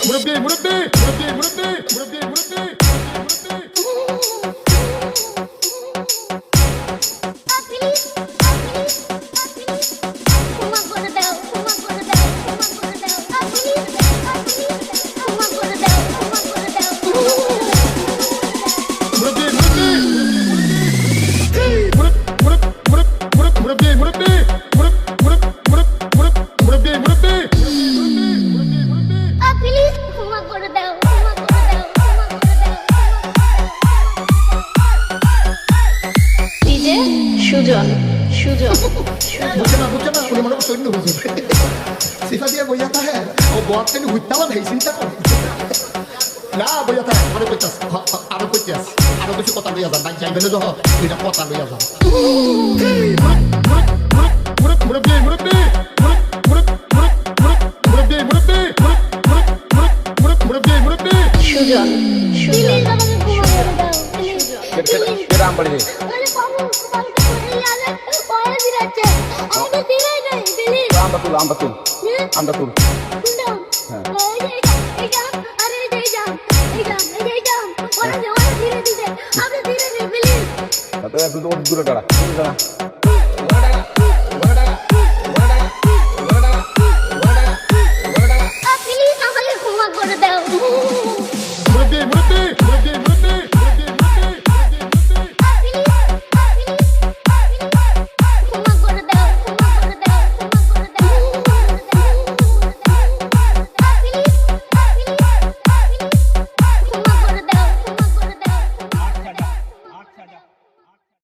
মুরব্বি মুরব্বি মুরব্বি মুরব্বি মুরব্বি মুরব্বি সুজন সুজন বুঝছে না উনি মনে সৈন্য বুঝবে সিফা দিয়ে বইয়া থাকে ও বট কেন হুইতালা ভাই চিন্তা করে না বইয়া থাকে মনে কইতাস আরো কইতাস আরো কিছু কথা লইয়া যান ভাই যাইবে না যহ এটা কথা লইয়া যান মুরব্বি মুরব্বি মুরব্বি মুরব্বি মুরব্বি মুরব্বি সুজন সুজন কেরাম পড়ে আমরা তুল হ্যাঁ দূরে দাঁড়া